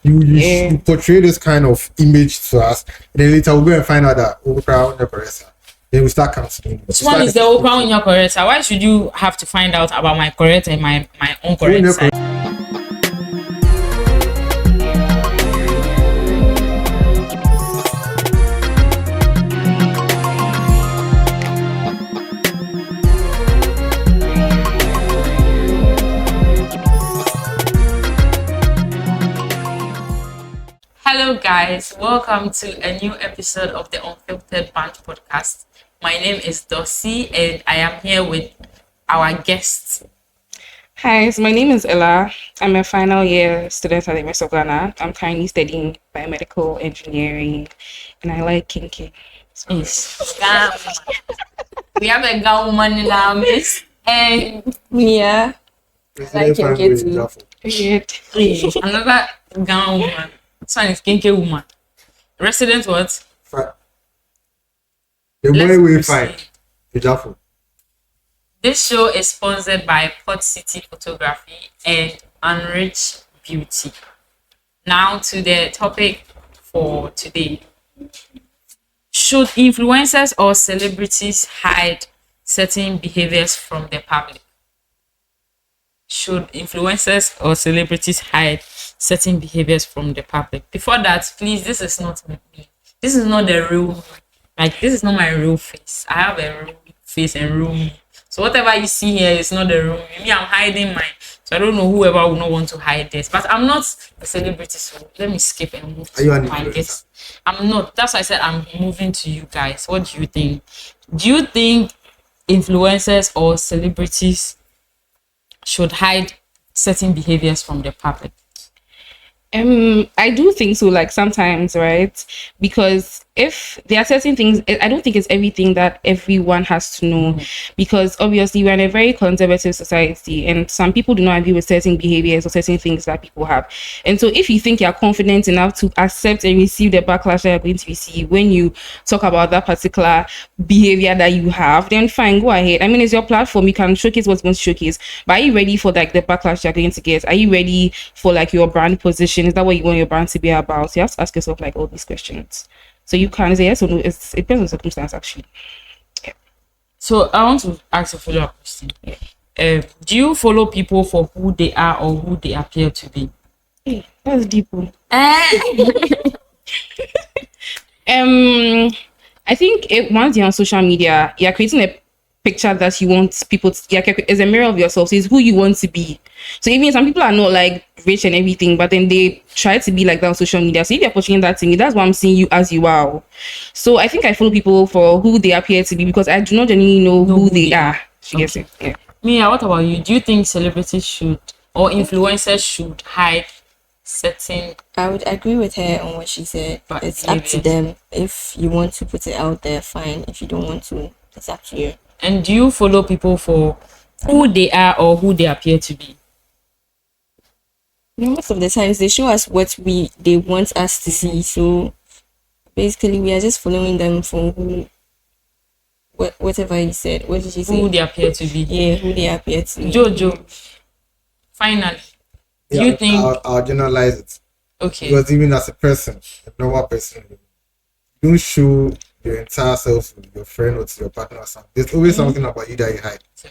You portray this kind of image to us, and then later we'll go and find out that Oprah on correct. Then we start counseling. Which one is the Oprah on your correct? Why should you have to find out about my correct and my own correct side? Hello guys, welcome to a new episode of the Unfiltered Bunch Podcast. My name is Dossie and I am here with our guests. Hi, so my name is Ella. I'm a final year student at the University of Ghana. I'm currently studying biomedical engineering and I like kinky. Yes. We have a Ghana woman in our midst and Mia. I like kinky too. Another Ghana woman. This one is kinky woman. Resident what? The way we find Ejafo. This show is sponsored by Port City Photography and Unrich Beauty. Now to the topic for today. Should influencers or celebrities hide certain behaviors from the public? Should influencers or celebrities hide certain behaviors from the public? Before that, please, this is not me. This is not the real me. Like, this is not my real face. I have a real face and real me. So whatever you see here is not the real me. Me, I'm hiding mine. So I don't know whoever would not want to hide this. But I'm not a celebrity, so let me skip and move to my guest. I'm not. That's why I said I'm moving to you guys. What do you think? Do you think influencers or celebrities should hide certain behaviors from the public? I do think so, like sometimes, right? Because if there are certain things, I don't think it's everything that everyone has to know. Because obviously we're in a very conservative society and some people do not agree with certain behaviors or certain things that people have. And so if you think you're confident enough to accept and receive the backlash that you're going to receive when you talk about that particular behavior that you have, then fine, go ahead. I mean, it's your platform. You can showcase what's going to showcase. But are you ready for like the backlash you're going to get? Are you ready for like your brand position? Is that what you want your brand to be about? You have to ask yourself like all these questions. So you can say yes or no. It depends on circumstance, actually. Yeah. So I want to ask a follow-up question. Yeah. Do you follow people for who they are or who they appear to be? Hey, that's deep. I think once you're on social media, you're creating a picture that you want people to, it's a mirror of yourself. So it's who you want to be. So even some people are not like rich and everything, but then they try to be like that on social media. So if you're portraying that to me, that's why I'm seeing you as you are. So I think I follow people for who they appear to be because I do not genuinely know who they are. Okay. Yeah. Mia, what about you? Do you think celebrities should or influencers should hide certain? I would agree with her on what she said. But it's up to them. If you want to put it out there, fine. If you don't want to, it's up to you. And do you follow people for who they are or who they appear to be? Most of the times they show us what they want us to see. So basically we are just following them for whatever he said. What did she say? Who they appear to be. Yeah, who they appear to be. Jojo, finally, do you think I'll generalize it? Okay. Because even as a person, a normal person, you don't show your entire self to your friend or to your partner or something. There's always something about you that you hide. So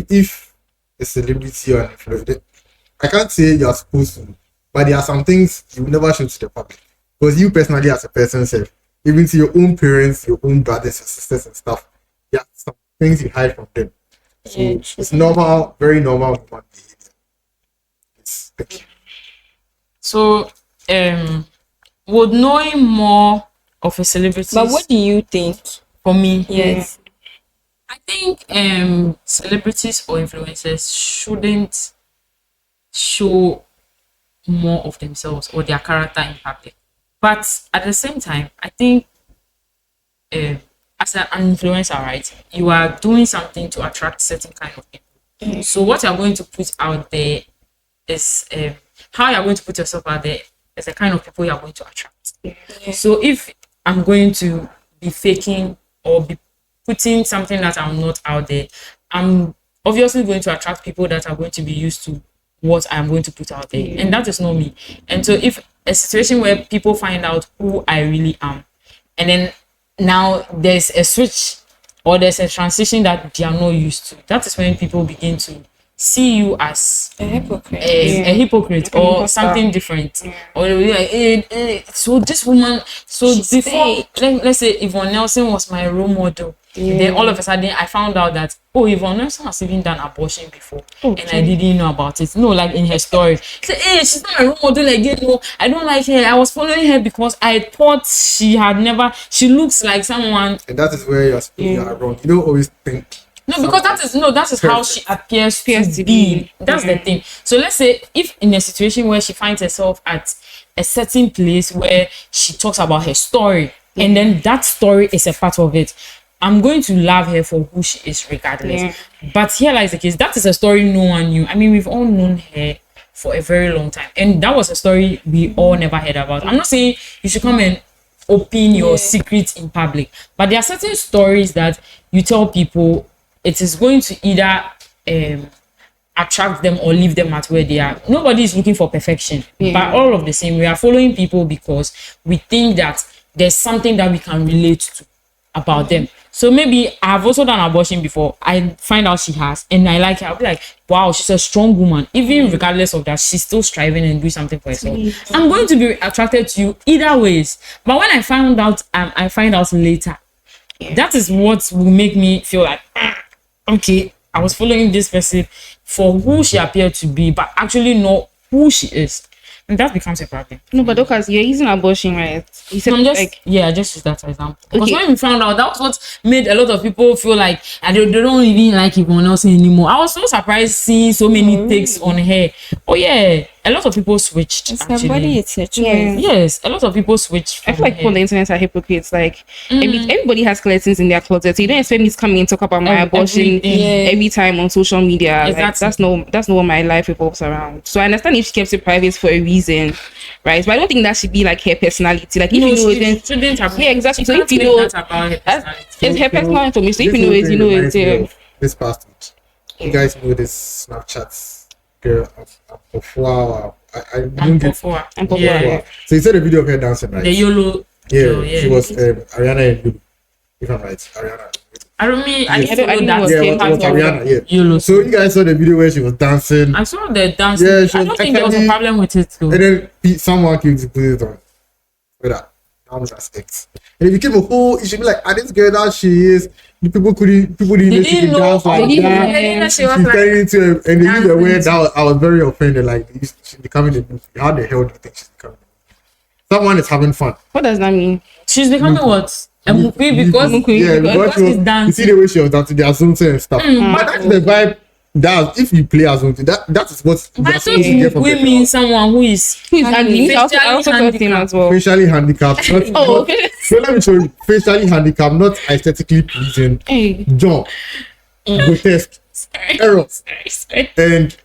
if a celebrity or an influencer, I can't say you're supposed to, but there are some things you will never show to the public. Because you personally as a person self, even to your own parents, your own brothers and sisters and stuff, there are some things you hide from them. So it's normal, very normal human behavior. It's okay. So would knowing more of a celebrity. But what do you think? For me, yes, I think celebrities or influencers shouldn't show more of themselves or their character in public. But at the same time, I think as an influencer, right, you are doing something to attract certain kind of people. So what you're going to put out there is how you're going to put yourself out there is the kind of people you're going to attract. So if I'm going to be faking or be putting something that I'm not out there, I'm obviously going to attract people that are going to be used to what I'm going to put out there. And that is not me. And so if a situation where people find out who I really am, and then now there's a switch or there's a transition that they are not used to. That is when people begin to see you as A hypocrite. a hypocrite or something different, or they'll be like, so this woman, so She's before fake. let's say Yvonne Nelson was my role model, then all of a sudden I found out that Yvonne Nelson has even done abortion before, and I didn't know about it. No, like in her story, say, hey, she's not my role model again. No, I don't like her. I was following her because I thought she looks like someone. And that is where you are wrong. You don't always think. No, because that is how she appears to be. That's the thing. So let's say if in a situation where she finds herself at a certain place where she talks about her story, and then that story is a part of it, I'm going to love her for who she is regardless. But here lies the case. That is a story no one knew. I mean, we've all known her for a very long time, and that was a story we all never heard about. I'm not saying you should come and open your secrets in public, but there are certain stories that you tell people, it is going to either attract them or leave them at where they are. Nobody is looking for perfection, but all of the same, we are following people because we think that there's something that we can relate to about them. So maybe I've also done abortion before. I find out she has, and I like her. I'll be like, wow, she's a strong woman. Even regardless of that, she's still striving and doing something for herself. I'm going to be attracted to you either ways. But when I find out later, that is what will make me feel like, okay, I was following this person for who she appeared to be, but actually not who she is. And that becomes a problem. No, but because you're using abortion, right? You said I just use that as example. Because when we found out, that was what made a lot of people feel like they don't even like Yvonne Nelson anymore. I was so surprised seeing so many takes on her. Oh yeah, a lot of people switched. It's her body, it's her choice. Yes, a lot of people switched. I feel like people on the internet are hypocrites. Like everybody has skeletons in their closet, so you don't expect me to come in and talk about my abortion every time on social media. Exactly. Like, that's not what my life revolves around. So I understand if she kept it private for a reason, right? But I don't think that should be like her personality. Like if you know it, shouldn't have. Yeah, exactly. So if you know that about her personality, it's her personal information. If you know it, you know it. Yeah. This past week, you guys know this Snapchat girl of wow. I didn't get. Yeah. So you saw the video of her dancing, right? The YOLO. Yeah, she was Ariana and YOLO. If I'm right, Ariana. I don't mean I Yeah, didn't follow that. Yeah, it was Ariana. Yeah. YOLO. So you guys saw the video where she was dancing, I saw the dancing. Yeah, she I was don't think there was a actually- problem with it though. and then someone came to put it on. With that, as X. And it became a whole. It should be like, this girl that she is. The people didn't know she could dance like They that. didn't know she was She's like turning into and they used the word dancing. that I was very offended. Like she's becoming a movie. How the hell do you think she's becoming? Someone is having fun. What does that mean? she's becoming what? A movie because Yeah, because she's you dancing. see the way she was dancing, the assumption and stuff. But that's the vibe. That if you play assumption, that is what But I you're thought supposed to get from we the mean crowd. someone who is Who is ugly? I facially also thought him as well. Facially handicapped. Not, Oh, not, okay. so let me show you. Facially handicapped, not aesthetically pleasing. Hey. John, grotesque, errors, and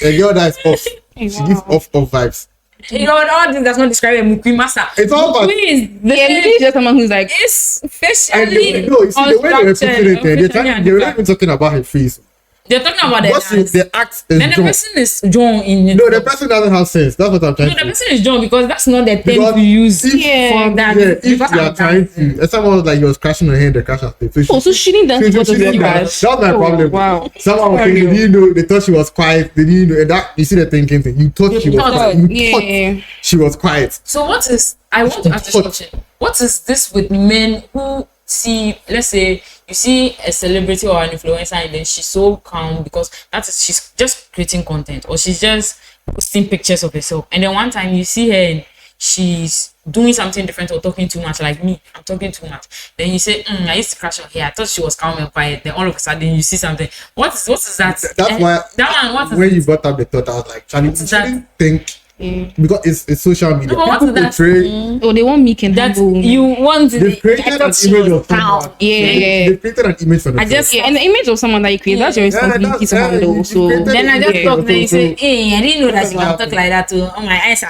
a girl that is off. Hey, She gives wow. off vibes. you know all this does not describe a Mukui master. It's all about. Mukui is Yeah, maybe it's just someone who's like, is And facially no, you see the way they were unstructured, putting it there, they were not even talking about her face. they're talking about What the dance. the act is Then the John. person is John in it. No, the person doesn't have sense. That's what I'm trying No, the to say. person is John because that's not the thing Because to use if- for that. Yeah, if Because you are I'm trying dancing. to, and someone was like, you was crashing her hand, the crash has been. oh, so she didn't dance because of your crash. That's my problem. Wow. Someone was thinking, they didn't know, they thought she was quiet, they didn't know, and that, you see the thinking thing, you thought she was thought- quiet, you thought Yeah. she was quiet. So what is I want to ask this question. What is this with men who see, let's say you see a celebrity or an influencer and then she's so calm because she's just creating content or she's just posting pictures of herself, and then one time you see her and she's doing something different or talking too much, like me, I'm talking too much. Then you say, I used to crash on here. I thought she was calm and quiet. Then all of a sudden you see something. What is that? That's why that one. What is when it? you brought up the thought, I was like, Charlie, you that? shouldn't think, because it's social media. No, but what People is that? portray, Oh, they want meek and That humble. you want they've created an image of someone. Yeah. They've created an image for themselves. just Yeah, and the image of someone that you create, that's your responsibility to handle. So Then I just Yeah. talk. Then you say, "Hey, I didn't know that you Yeah. can talk like that too. Oh, my eyes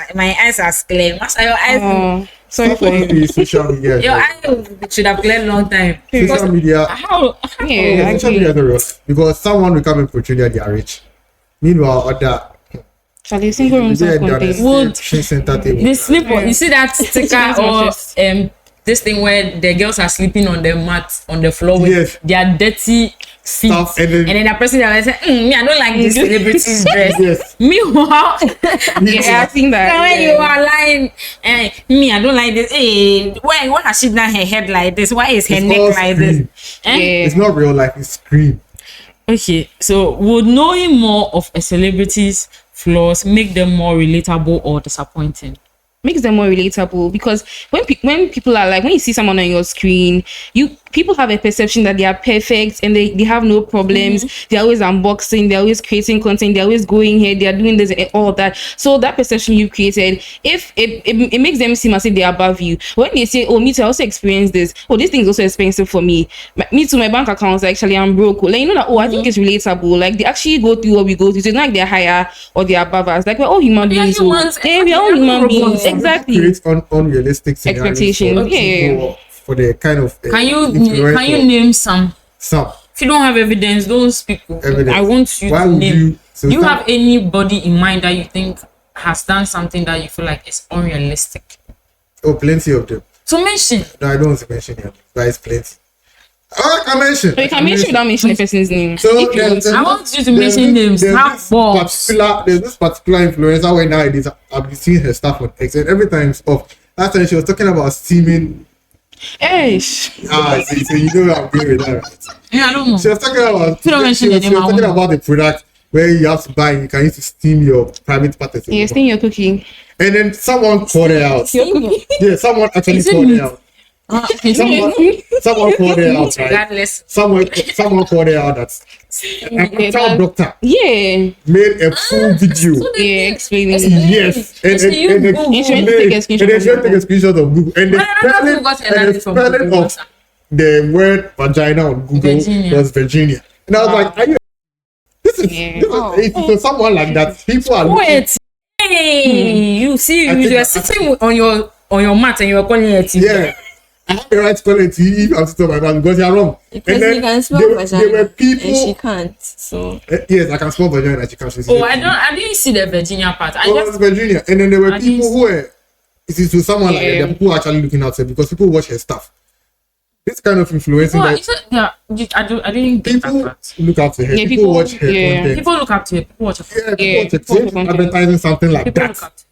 are clear. Must your eyes? sorry for Supposed to you. be social media. Your eyes should have cleared long time. Social media. How? Yeah, I Social agree. media is real because someone will come and portray that they are rich. Meanwhile, other Charlie, single room Yeah, self contained. Would center table. they sleep on? You see that sticker or this thing where the girls are sleeping on the mat on the floor with Yes. their dirty feet, Stuff, and then the person that say, me, I don't like this celebrity's dress. Yes. Meanwhile, Yeah, I think that. when you are lying, me, I don't like this. Hey, why has she done her head like this? Why is her It's neck all like screen. this? Yeah. It's not real life, it's screen. Okay, so would knowing more of a celebrity's flaws make them more relatable or disappointing? Makes them more relatable, because when people are like, when you see someone on your screen, people have a perception that they are perfect and they have no problems. They're always unboxing, they're always creating content, they're always going here, they're doing this and all of that. So that perception you created, if it makes them seem as if they're above you. When they say, oh, me too, I also experienced this, oh, this thing is also expensive for me, me too, my bank account actually, I'm broke, like, you know that, oh, I think it's relatable, like they actually go through what we go through. So it's not like they're higher or they're above us, like we're all human beings. humans. We're all human beings, exactly. Create unrealistic scenarios Expectations, for yeah. people, for the kind of Can you influencer. name some? Some If you don't have evidence, don't speak. evidence. I want you Why to would name. you? So Do you some- have anybody in mind that you think has done something that you feel like is unrealistic? Oh, plenty of them. So mention. No, I don't want to mention them, but it's plenty. Oh, I can mention. So you can mention without mentioning the person's name. So If you want to. I want you to mention names. Have balls. There's this particular influencer where nowadays I've been seeing her stuff on X, and every time it's off. Last time she was talking about steaming. Eish. So you know where I'm going with that, right? Yeah, I don't know. She was talking about. You don't mention the She name, was I talking won't. about the product where you have to buy and you can use to steam your private parts. Yeah, stay in your cookie. And then someone called her out. Your cookie. Yeah, someone actually Is it called meat? her out. Someone called her out, right? Regardless. Someone called her out that a child doctor Yeah. made a full video. Yeah, explaining. Yes, and So you Google. You should take a screenshot and then of she went to take a Google. screenshot of Google, and the No, spelling, Google got and the another from spelling Google. of the word vagina on Google Virginia. was Virginia, and I was like, "Are you? This is Yeah. it's to someone like that. People are looking, Wait. Hey, you see, I you think were I- sitting on your mat and you were calling it. yeah." I have the right to call it to you if I'm to tell my mouth because you're wrong. Because and you can smell there vagina were and she people. can't. So Yes, I can smell vagina and she can't. She's Oh, I didn't see the Virginia part. I Oh, just it's Virginia, and then there were I people didn't- who were. It is to someone like Yeah. that. People were actually looking out there because people watch her stuff. This kind of influencing well, that you said, yeah, I didn't get that people part. look up to her. Yeah, people watch her yeah. content. People look up to it. People watch it. Yeah, people Yeah, watch it. people So watch if you're content. advertising something like People that, look up to it.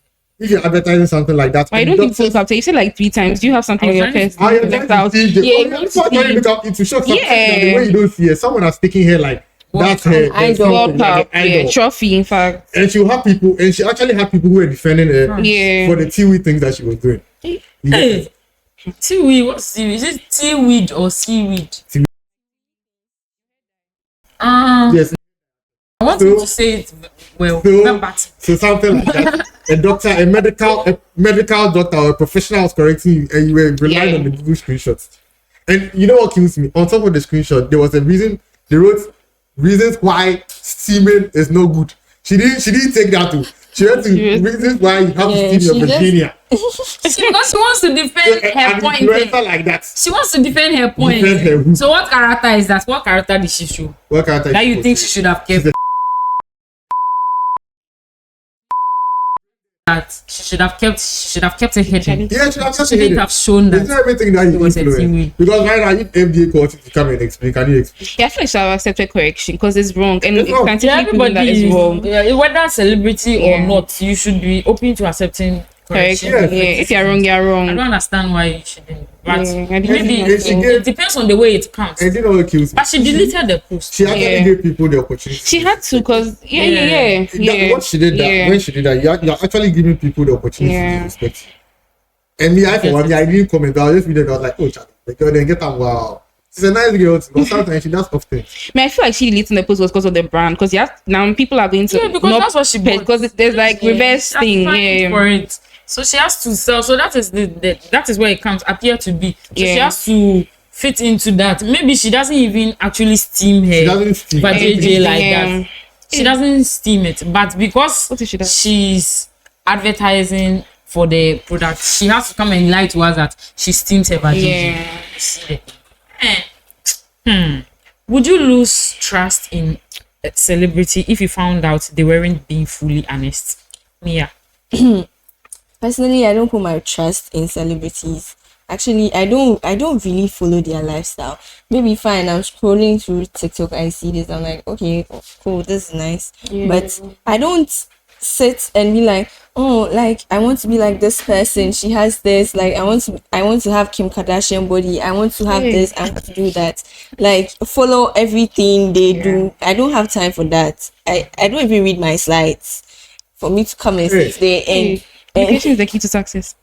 if you're advertising something like that, But I and don't think doctors- people up to. You said like 3 times. Do you have something on your chest? I am Left trying out. to see the- Yeah, oh, you yeah, want people are trying to to look up into show something Yeah. the way you don't see it. Someone has taken her like that's her idol. World Cup, like, yeah, idol. trophy, in fact. And she'll have people, and she actually had people who were defending her Yeah. for the TV things that she was doing. You get Hey, it? seaweed. What's seaweed? Is it seaweed or seaweed? Seaweed. Yes. I want So- you to say it well. So- Remember. So something like that. A doctor, a medical doctor or a professional was correcting you and you were relying Yeah. on the Google screenshots. And you know what kills me? On top of the screenshot, there was a reason they wrote reasons why steaming is no good. She didn't take that too. She went to Yes. reasons why you have Yeah, to steam she your just- Virginia. Because she wants to defend her An point. influencer like that. She wants to defend her point. Defend her who? So what character is that? What character did she show? What character That is you she think she should have kept? That she should have kept her hidden. Yeah, she have She didn't have shown It's that. not everything that you was a influence. TV. Because right now, if MDA calls you to come and explain, can you explain? Yeah, I feel like she have accepted correction because it's wrong. And It's it's wrong. scientifically proven that Everybody it's wrong. is, whether celebrity or Yeah. not, you should be open to accepting correction. Correction. Yeah. Yeah, if you're wrong, you're I wrong. don't understand why you shouldn't. But Yeah, I didn't maybe think so. it depends on the way it comes. And you know what kills me? But she deleted the post. She actually Yeah. gave people the opportunity. She had to because yeah. What she did that Yeah. when she did that, you're actually giving people the opportunity Yeah. to respect you. And me, I for one, I didn't comment. I was just reading. I was like, oh, Charlie, the girl then get on. Wow, she's a nice girl, but sometimes she does stuff things. I mean, I feel like she deleting the post was because of the brand. Because now people are going to Yeah, because that's what she bought. because there's like reverse She has thing. fight Yeah, for it. So she has to sell. So that is that is where it comes appear to be. So she Yeah. has to fit into that. Maybe she doesn't even actually steam her She doesn't steam. but JJ like Yeah. that. She doesn't steam it, but because What if she does? she's advertising for the product, she has to come and lie to us that she steams her vagina. Yeah. You see that? Would you lose trust in a celebrity if you found out they weren't being fully honest? Mia. Personally, I don't put my trust in celebrities. Actually, I don't really follow their lifestyle. Maybe fine, I'm scrolling through TikTok, I see this, I'm like, okay, cool, this is nice. Yeah. But I don't sit and be like, oh, like I want to be like this person. She has this. Like I want to have Kim Kardashian body. I want to have this. I want to do that. Like follow everything they do. I don't have time for that. I don't even read my slides for me to come and sit there and Education is the key to success.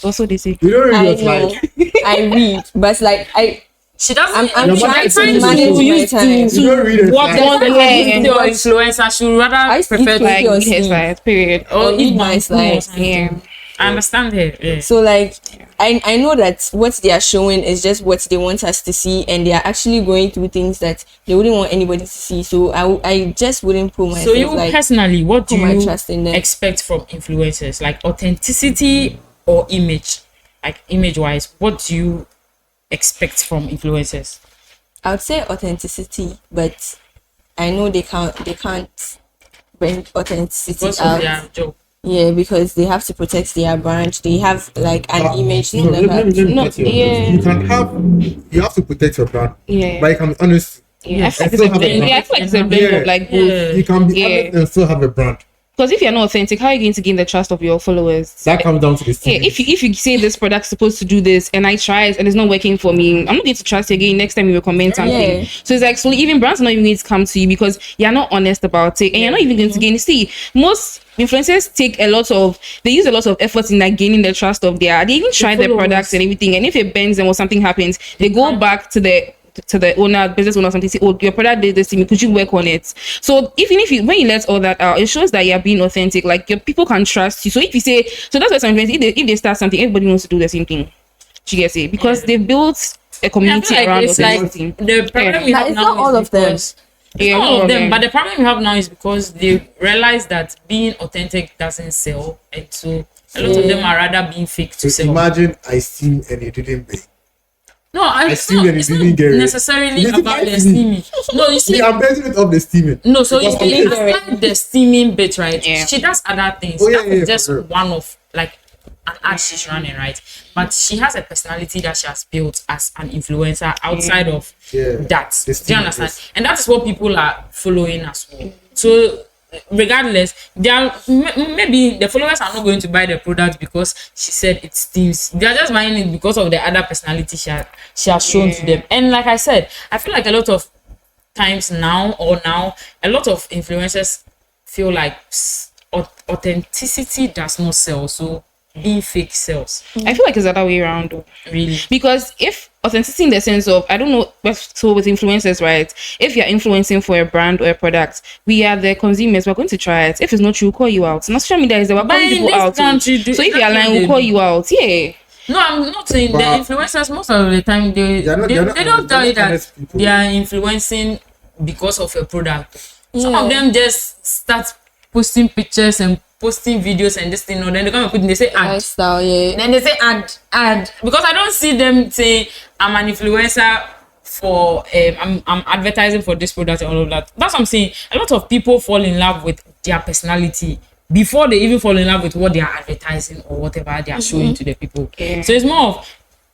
Also, they say. You don't read I your know slides. I read, but like She doesn't. I'm Yeah, but trying that's to fine. manage my You time. You don't read it. Walk Like, on the Yeah. and your influencer. She would rather I used to prefer eat Like, your read her sleep. slides, period. or read eat my my slides. slides. Yeah. I understand her. Yeah. So like I know that what they are showing is just what they want us to see, and they are actually going through things that they wouldn't want anybody to see. So I just wouldn't put myself So you like personally, what do put my you trust in them. expect from influencers? Like authenticity or image? Like image wise, what do you expect from influencers? I would say authenticity, but I know they can't bring authenticity Because of out. their job. Yeah, because they have to protect their brand. They have like an image to no, let look me at. cut you off. yeah. You have to protect your brand. Yeah. But you can be honest. Yeah, I feel like And it's a still have a blend. brand. Yeah, I feel like it's a blend Yeah. of like both. Yeah. You can be Yeah. honest and still have a brand. Because if you're not authentic, how are you going to gain the trust of your followers? That comes down to the Yeah, if you say this product's supposed to do this and I try it and it's not working for me, I'm not going to trust you again next time you recommend something. Yeah. So it's like, so even brands are not even going to come to you because you're not honest about it and you're not even going to gain. See, most influencers they use a lot of effort in like gaining the trust of they even try the followers. products and everything, and if it bends them or something happens, they go back to the business owner or something, say, oh, your product did this to me, could you work on it? So even if when you let all that out, it shows that you're being authentic, like your people can trust you. So if you say, so that's why sometimes if they start something, everybody wants to do the same thing. Do you get it? Because they built a community I feel like around it's like authenticity. the problem we But have it's now not all is of them. because- It's not all of them, but the problem we have now is because they realize that being authentic doesn't sell, and so a lot of them are rather being fake to So sell. imagine I steam and you didn't pay. No, it's steam not, and it's it not didn't get it. necessarily You didn't about buy the me. steaming. No, you see, See, I'm betting it up the steaming. no, so you Because see, I'm believe aside the steaming bit, right? Yeah. She does other things. Oh, yeah, That is yeah, just for sure. one of like an ad she's running, right? But she has a personality that she has built as an influencer outside of Yeah. that. The Do you steaming, understand? yes. And that is what people are following as well. So regardless, they are maybe the followers are not going to buy the product because she said it steams. They are just buying it because of the other personality she has shown to them. And like I said, I feel like a lot of times now, a lot of influencers feel like authenticity does not sell, so being fake sells. I feel like it's the other way around though. Really. Because if authenticity in the sense of, I don't know, so with influencers, right? If you're influencing for a brand or a product, we are the consumers, we're going to try it. If it's not true, we'll call you out. Now, social media is that we're But calling in people this out. country, So if you're that's lying, what we'll they call do. you out. Yeah. No, I'm not saying the But- influencers most of the time they They're not- they they're not don't honest- tell they're you not that honest people. they are influencing because of a product. Some Yeah. of them just start posting pictures and posting videos and this thing, or then they come and put they say ad. Lifestyle, yeah. Then they say ad because I don't see them say I'm an influencer for I'm advertising for this product and all of that. That's what I'm saying. A lot of people fall in love with their personality before they even fall in love with what they are advertising or whatever they are showing to the people. Yeah. So it's more of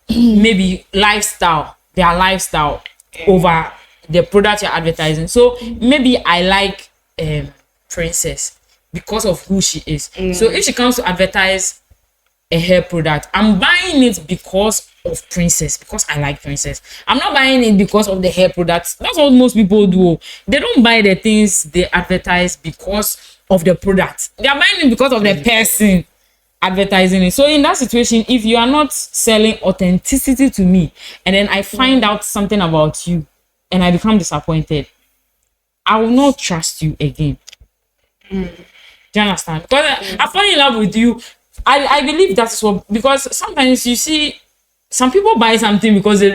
maybe their lifestyle over the product you're advertising. So maybe I like Princess because of who she is. So if she comes to advertise a hair product, I'm buying it because of Princess, because I like Princess. I'm not buying it because of the hair products. That's what most people do. They don't buy the things they advertise because of the product. They are buying it because of the person advertising it. So in that situation, if you are not selling authenticity to me, and then I find out something about you and I become disappointed, I will not trust you again. Do you understand? Because I fall in love with you. I believe that's what, because sometimes you see some people buy something because they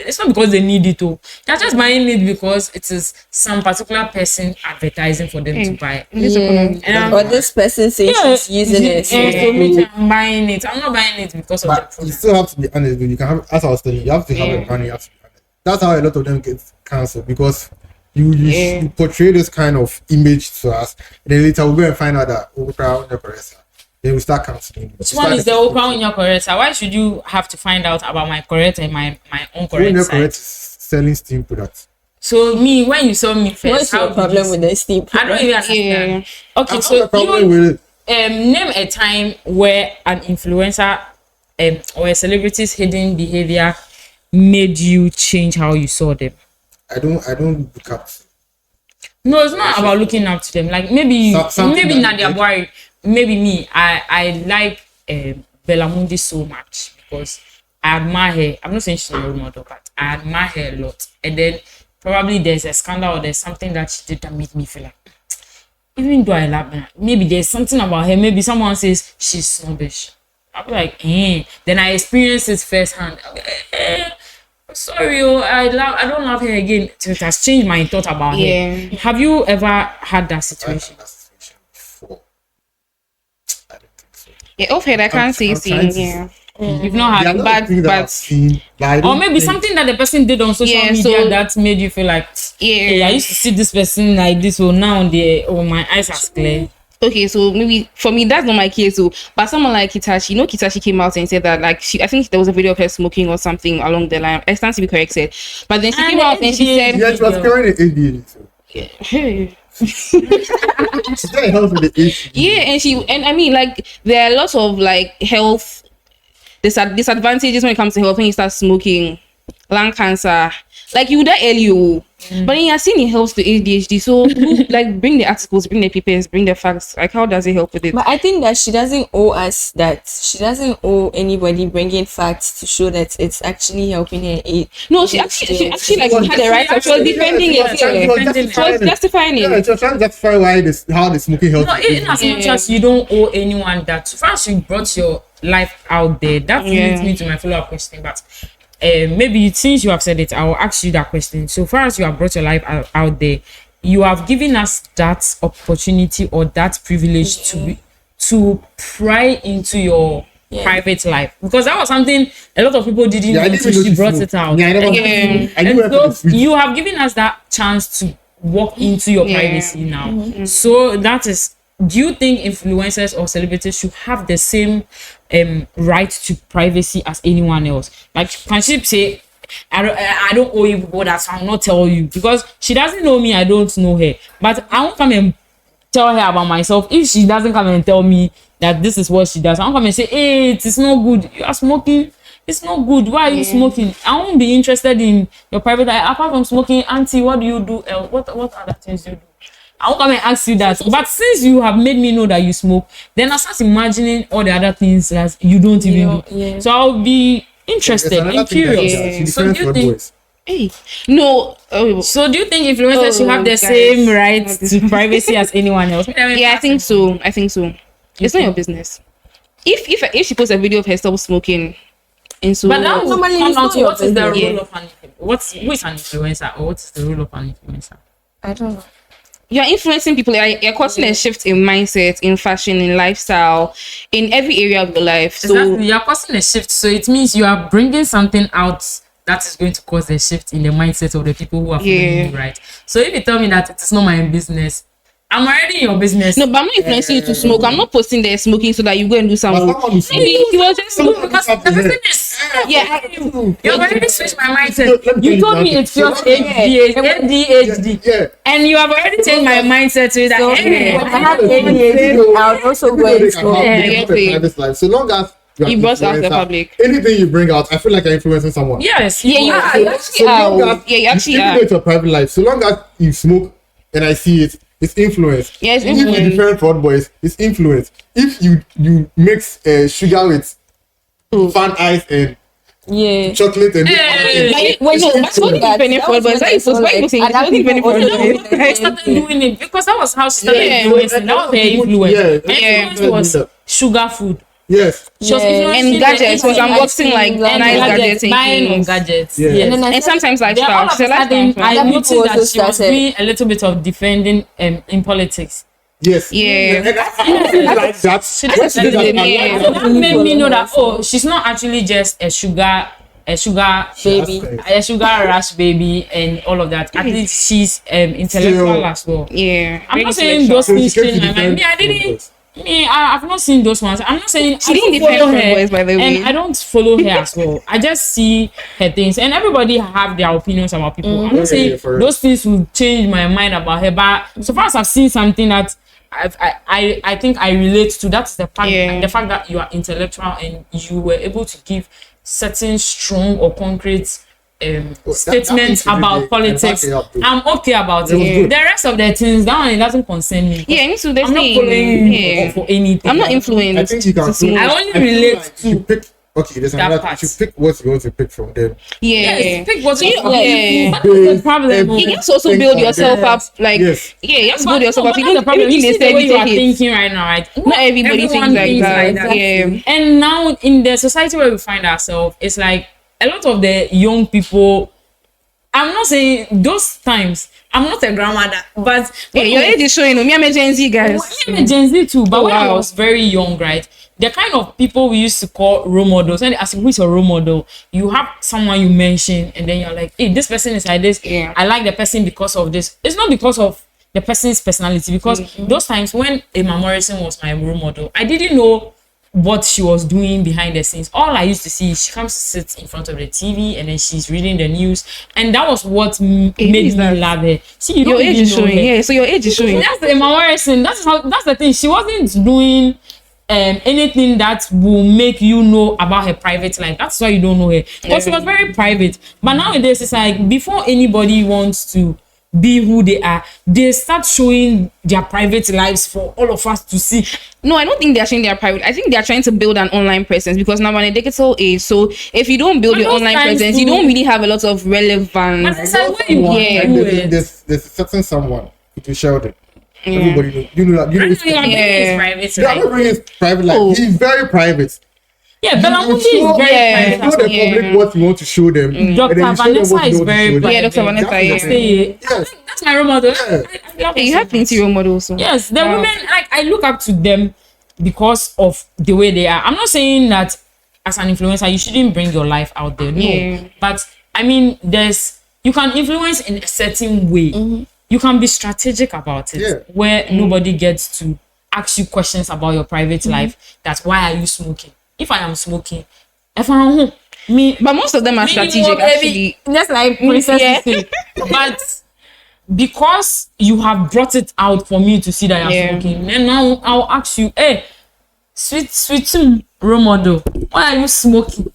it's not because they need it. They're just buying it because it is some particular person advertising for them to buy. Yeah. And Or this person says she's using it. So me, I'm buying it. I'm not buying it because of the But you product. still have to be honest. You can have, as I was telling you, you have to have a brand. You have to be honest. That's how a lot of them get cancelled because you portray this kind of image to us, and then later we'll go and find out that then we start counting. Which one is the Okra in your correct? Why should you have to find out about my correct and my own correct side? Correct is selling steam products. So me, when you saw me first, What's your problem with the steam? I don't even understand. Okay, I've so got a problem with it. name a time where an influencer or a celebrity's hidden behavior made you change how you saw them. I don't look up. No, it's not about looking up to them. Like maybe Nadia Boy, maybe me. I like Belamundi so much because I admire her. I'm not saying she's a role model, but I admire her a lot. And then probably there's a scandal or there's something that she did that made me feel like, even though I love her, maybe there's something about her. Maybe someone says she's snobbish. I'll be like, Then I experience it firsthand. Sorry, I don't love her again. So it has changed my thought about her. Have you ever had that situation? Before. I don't think so. Yeah, off head, I can't say seen. You've not had, or maybe something that the person did on social media that made you feel like, I used to see this person like this, so now my eyes are clear. Okay, so maybe for me that's not my case. So, but someone like Kitashi, Kitashi came out and said that like I think there was a video of her smoking or something along the line. I stand to be corrected, but then she came out and she said, "Yeah, she was carrying an ADHD." She's got a health with the ADHD. and I mean like there are lots of like health disadvantages when it comes to health when you start smoking, lung cancer. Like you die early, but then you're seeing it helps the ADHD. So like bring the articles, bring the papers, bring the facts. Like how does it help with it? But I think that she doesn't owe us that. She doesn't owe anybody bringing facts to show that it's actually helping her. No, she actually like had the right. She was defending it. She was justifying it. Yeah, she was trying to justify how the smoking helps. No, in as much as you don't owe anyone that. First, you brought your life out there. That leads me to my follow-up question, but. Maybe since you have said it, I will ask you that question. So far as you have brought your life out there, you have given us that opportunity or that privilege to pry into your private life, because that was something a lot of people didn't know until she brought it out. And so you have given us that chance to walk into your privacy now. So that is. Do you think influencers or celebrities should have the same right to privacy as anyone else? Like, can she say, I don't owe you people that, so I'll not tell you? Because she doesn't know me, I don't know her. But I won't come and tell her about myself. If she doesn't come and tell me that this is what she does, I won't come and say, hey, it is not good. You are smoking. It's not good. Why are you smoking? I won't be interested in your private life. Apart from smoking, auntie, what do you do? What other things do you do? I'll come and ask you that. But since you have made me know that you smoke, then I start imagining all the other things that you don't even do. So I'll be interested and curious. So do you think? So do you think influencers should have the same rights to privacy as anyone else? I think so. It's not your business. If she posts a video of herself smoking, and so but that normally what is the role of an influencer? Who is an influencer, or what is the role of an influencer? I don't know. You're influencing people. You're causing a shift in mindset, in fashion, in lifestyle, in every area of your life. So exactly. You're causing a shift. So it means you are bringing something out that is going to cause a shift in the mindset of the people who are following you, right? So if you tell me that it is not my business, I'm already in your business. No, but I'm not influencing you to smoke. I'm not posting there smoking so that you go and do something. Maybe he was just because the person is you already switched my mindset. You told me it's just ADHD, and you have already changed my mindset to that. When I have ADHD, I'll also go and smoke. So long as you brought out the public, anything you bring out, I feel like I'm influencing someone. Yes, you actually are. You actually are. It's a private life. So long as you smoke and I see it, it's influence. Yeah, it's influence. If you different fraud boys, it's influence. If you mix sugar with fan ice and chocolate and wait, no, that's what depending fraud boys. That is why you saying it's not depending fraud boys. I started doing it because that was how she started influencing. That was her influence. Influence was sugar food. Yes. And gadgets, because I'm boxing like nice gadgets, buying on gadgets. And sometimes lifestyle. I noticed that she was doing a little bit of defending in politics. Yes. Yeah. And like that. That made me know that she's not actually just a sugar a sugar baby, a sugar rush baby, and all of that. At least she's intellectual as well. Yeah, I'm very not saying those So she things came to change my mind. defend Me, I didn't. Frontboys. Me, I've not seen those ones. I'm not saying She I didn't don't defend follow her, Frontboys, by the way. and I don't follow her as well. I just see her things, and everybody have their opinions about people. I'm not saying for real. those things will change my mind about her, but so far as I've seen something that I think I relate to, that's the fact the fact that you are intellectual and you were able to give certain strong or concrete statements that about and politics. back it up, though. I'm okay about It was it. good. The rest of the things, that one, it doesn't concern me. Yeah, me too. I'm not following you for anything. I'm not influenced. I think you can. to- I only feel relate like you to pick. Okay, there's that another. part. You should pick what you want to pick from them. Yeah. Yes, pick what So you you- want. yeah. That's the problem. You You have to also Think build on yourself them. up. Like, Yes. yeah, you have to But build yourself no, up. but You that's the don't problem. everything You they see say, the way we you are take it. thinking right now, right? Not everybody Everyone thinks like that. Yeah. And now in the society where we find ourselves, it's like a lot of the young people. I'm not saying those times. I'm not a grandmother, but Yeah, your age is showing. Me, I'm a Gen Z, guys. I'm a Gen Z too, but Oh, when I wow. was very young, right, the kind of people we used to call role models, and ask who is your role model, you have someone you mention, and then you're like, hey, this person is like this. Yeah. I like the person because of this. It's not because of the person's personality, because those times when Emma Morrison was my role model, I didn't know what she was doing behind the scenes. All I used to see is she comes to sit in front of the TV and then she's reading the news, and that was what made is me that? love her. See, you Your don't age even is know showing. her. Yeah, so your age is showing. That's Emma Morrison. That's the thing. She wasn't doing anything that will make you know about her private life. That's why you don't know her, because she was very private. But nowadays it's like before anybody wants to be who they are, they start showing their private lives for all of us to see. No, I don't think they're showing their private. I think they're trying to build an online presence because now we're in a digital age. So if you don't build But your those online times presence, you too- don't really have a lot of relevance. But it's like when you Yeah. do And it. there's a certain someone to Sheldon. Everybody knows. You know that. You know. I know you are his- being his Yeah. private Yeah, I'm life. not bringing his private life. Oh. He's very private. Yeah, Bella You Mundi is show- very Yeah. private. You show as the well. Yeah. public what you want to show them. and Dr. then you show them Vanessa what you is want to very show them. Yeah, Dr. private. Vanessa, That's yeah. the Say thing. it. Yes. That's my role model. Yeah. I love Hey, her you so have plenty much. role models. So. Yes, the Wow. women, like I look up to them because of the way they are. I'm not saying that as an influencer you shouldn't bring your life out there. No, Yeah. but I mean, you can influence in a certain way. You can be strategic about it, Yeah. where nobody gets to ask you questions about your private life. That's why are you smoking? If I am smoking, if I'm home, me. But most of them are Me strategic, more actually. just like Princess Yeah. say. But because you have brought it out for me to see that you're Yeah. smoking, then now I'll ask you, hey, sweet role model, why are you smoking?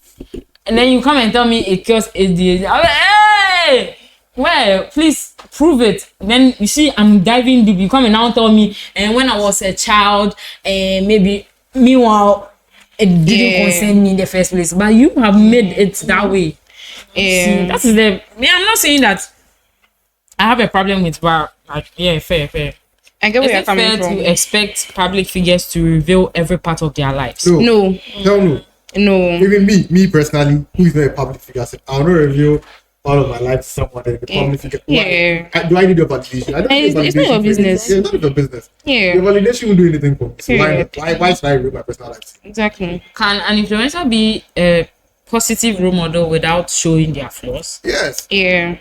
And then you come and tell me it cures ADHD. I'm like, hey, well, please prove it. Then you see, I'm diving deep. You come and now tell me, and when I was a child, and maybe meanwhile, it didn't Yeah. concern me in the first place. But you have made it that way. See, Yeah. that is the. I'm not saying that I have a problem with, but like, yeah, fair. I get where Is you're it coming fair from. to expect public figures to reveal every part of their lives? No. No, No. no. Even me personally, who is not a public figure, I said, I'll not reveal all of my life to someone that is a public figure. Yeah. Do I need your validation? I don't need It's not validation your for business. it. Yeah, it's none of your business. Yeah. Your validation won't do anything for me. So why Yeah. not? Why should I reveal my personal life? Exactly. Can an influencer be a positive role model without showing their flaws? Yes. Yeah.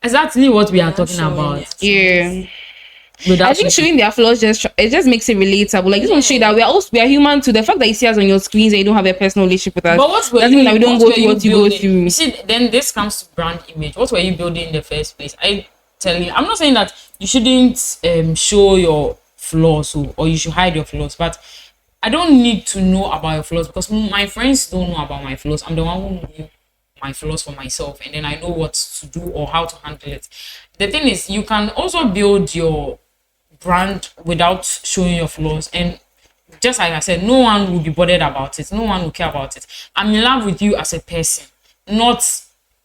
Exactly what we are talking showing about. it. Yeah. Without I think showing- showing their flaws just makes it relatable. Like, just want to show you that we are human too. The fact that you see us on your screens and you don't have a personal relationship with us, But what were doesn't you, mean that we don't what go were through you what you go building? through. You see, then this comes to brand image. What were you building in the first place? I tell you, I'm not saying that you shouldn't show your flaws or you should hide your flaws, but I don't need to know about your flaws because my friends don't know about my flaws. I'm the one who knew my flaws for myself, and then I know what to do or how to handle it. The thing is, you can also build your brand without showing your flaws, and just like I said, no one will be bothered about it. No one will care about it. I'm in love with you as a person.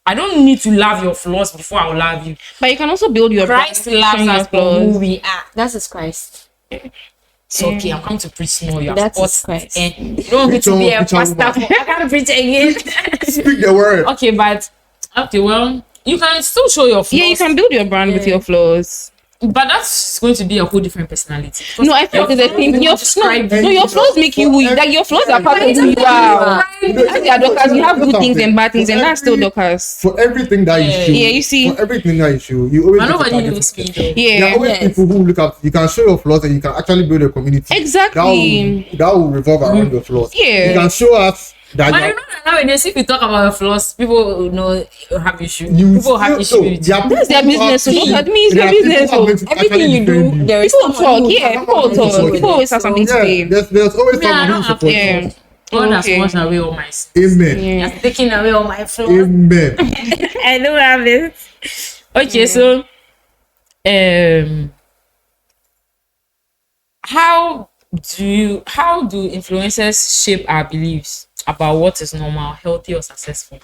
I don't need to love your flaws before I will love you. But you can also build your Christ brand, loves showing your us for who flaws. we are. That is Christ. It's okay. I'm coming to preach more. You are That is sports, Christ. and you don't need to be a Preach on, pastor. preach on. I gotta preach again. Speak the word. Okay, well, you can still show your flaws. Yeah, you can build your brand with your flaws. But that's going to be a whole different personality. Because No, I feel like there's a thing. Your flaws make you who you, like your flaws are part of who you are. As your Dockers, you have good things and bad things, and that's still Dockers. For everything that you show, Yeah, you see. for everything that you show, you always But get to nobody target knows me. people. Though. There are Yeah, always people who look at you can show your flaws and you can actually build a community. exactly. That will revolve around your flaws. Yeah. You can show us that But you you know that nowadays, if you talk about your flaws, people will know you have issue. you People have issue with you. That's their business, so don't admit it's their business, so Everything you do, there is People someone talk, who yeah, has people something to talk. do with People it. always have something to Yeah, say. there's always Me, I someone don't who have supports Yeah. you. God has Okay. washed away all my sins. Amen. Yeah. He has taken away all my flaws. Amen. I don't have it. Okay, so how do influencers shape our beliefs about what is normal, healthy, or successful?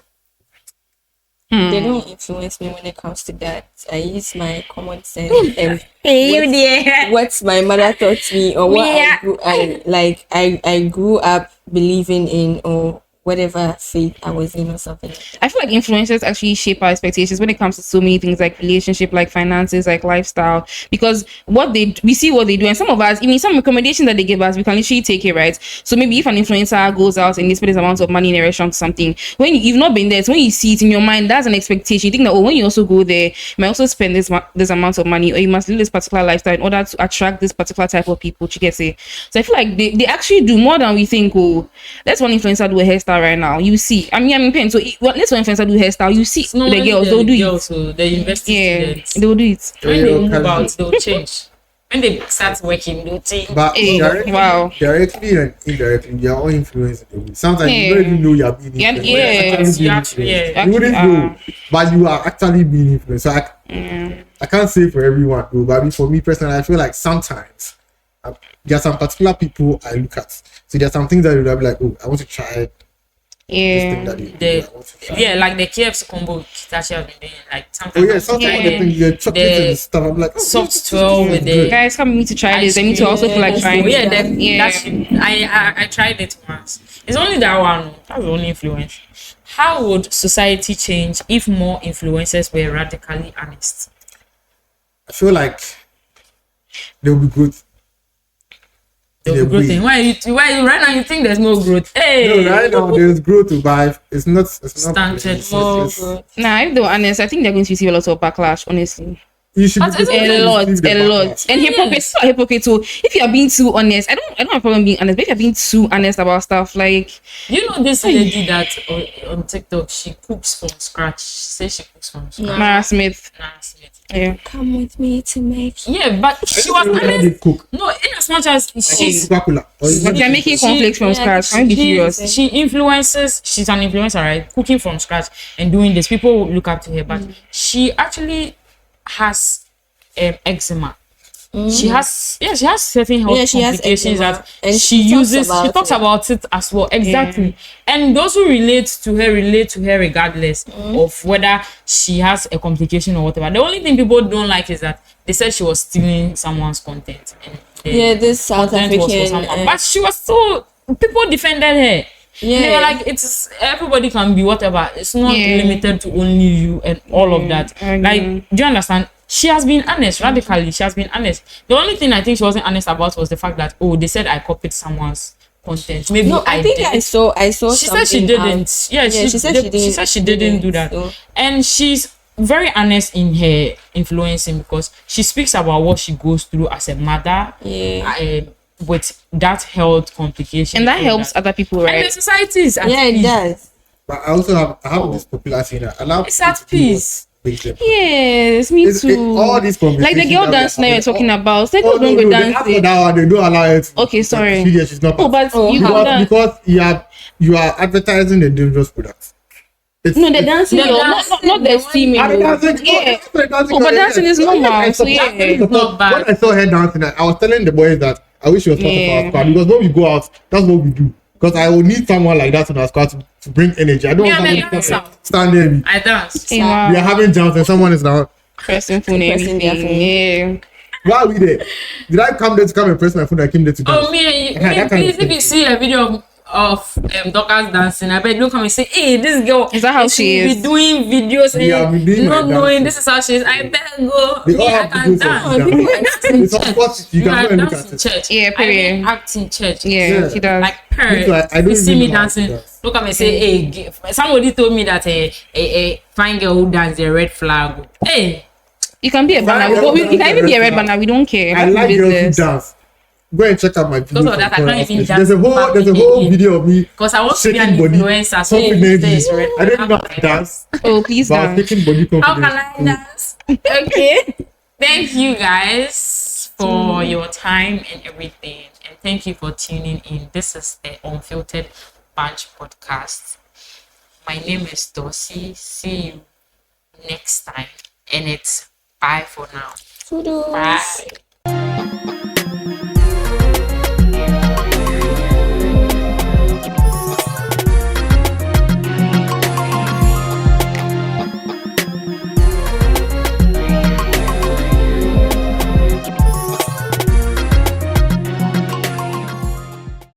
They don't influence me when it comes to that. I use my common sense and what my mother taught me, or what I grew up believing in, or whatever faith I was in, or something like that. I feel like influencers actually shape our expectations when it comes to so many things like relationship, like finances, like lifestyle. Because we see what they do, and some of us, even some recommendations that they give us, we can literally take it, right? So maybe if an influencer goes out and they spend this amount of money in a restaurant or something, when you've not been there, so when you see it in your mind, that's an expectation. You think that when you also go there, you might also spend this amount of money, or you must live this particular lifestyle in order to attract this particular type of people. You get it? So I feel like they actually do more than we think. Oh, let's one influencer do a hairstyle right now. You see, I'm paying. So let's one influencer do hairstyle. You see, No, the girls they'll do it. So the university Yeah, students. they'll do it. When they move out, they'll change. When they start working, they'll change. But directly and indirectly, you are all influenced in a way. Sometimes you don't even know you are being influenced. You wouldn't know, but you are actually being influenced. So I can't say for everyone, though, but for me personally, I feel like sometimes there are some particular people I look at. So there are some things that you'll be like, oh, I want to try this thing that you do. I want to try. Like the KFC combo that you have been doing, like Oh sometimes. yeah, sometimes the things, the chocolates and stuff. I'm like, Soft swirl with the Guys, come me to try this. I need to also feel like trying. I tried it once. It's only that one. That's the only influence. How would society change if more influencers were radically honest? I feel like they'll be good. They'll be growing. Why right now you think there's no growth? Hey, No, right now there's growth to buy. It's not Stunted. Nah, if they're honest, I think they're going to receive a lot of backlash, honestly. You should But be it's A lot. And hypocrite. So if you're being too honest, I don't have a problem being honest, but if you're being too honest about stuff, like you know this lady that on TikTok, she cooks from scratch. She says she cooks from scratch. Mara Smith. Yeah. Come with me to make. Yeah, but she was honest. cook. No, in as much as she's Coca-Cola. But you're making cornflakes from scratch. Can you be serious? she influences. She's an influencer, right? Cooking from scratch and doing this. People look up to her, but she actually has eczema. She has certain health complications that she talks about it as well. Exactly. And those who relate to her regardless of whether she has a complication or whatever. The only thing people don't like is that they said she was stealing someone's content. And This South African, but she was still, people defended her. Yeah. They were like, it's everybody can be whatever. It's not limited to only you and all of that. Like, do you understand? She has been honest, radically. She has been honest. The only thing I think she wasn't honest about was the fact that, they said I copied someone's content. Maybe I think I saw. She said she didn't. She said she didn't do that. So. And she's very honest in her influencing because she speaks about what she goes through as a mother. With that health complication. And that helps other people, right? And the society is at It peace. does. But I also have this popular thing. It's at peace. Yes, me too. All these like the girl dance now you're talking about. Like, don't go dance. After that one, they don't allow it. Okay, sorry. She's not. Because you are advertising the dangerous product. No, the dancing, not the steaming. But dancing is normal. So not bad. When I saw her dancing, I was telling the boys that I wish she was part of our squad because when we go out, that's what we do. Because I will need someone like that in our squad to bring energy. I don't want someone to stand there. I dance. We are having jumps and someone is now pressing phone everything. Yeah. Why are we there? Did I come there to come and press my phone? I came there to dance. Please, if you see a video of Dorcas dancing, I bet don't come and say, hey, this girl Is that how she will is? be doing videos Yeah, and I'm doing not my knowing dancing. this is how she is. I better go. They all Me, I have can videos of dance. them. I dance in It's of church. course you can I go and look dance at in it. church. Yeah, I period. even act in church. Yeah, Yeah. she does. Like Me too, parents, I don't you see even me know how to dancing. dance. Look at me say, hey, somebody told me that a fine girl who dance a red flag. Hey, You can be a banner. You can even be a red banner. We don't care. I That's like the girls who business. dance. Go and check out my video. Because of that, I can't even There's a dance whole again. video of me because I want to be an shaking body influencer. So confidently. it's red I don't flag. know how to dance, Oh, please but I'm dance. shaking body How confidently. can I dance? Okay. Thank you guys for your time and everything. And thank you for tuning in. This is the Unfiltered Bunch Podcast. My name is Dorsey. See you next time. And it's bye for now. Toodles. Bye.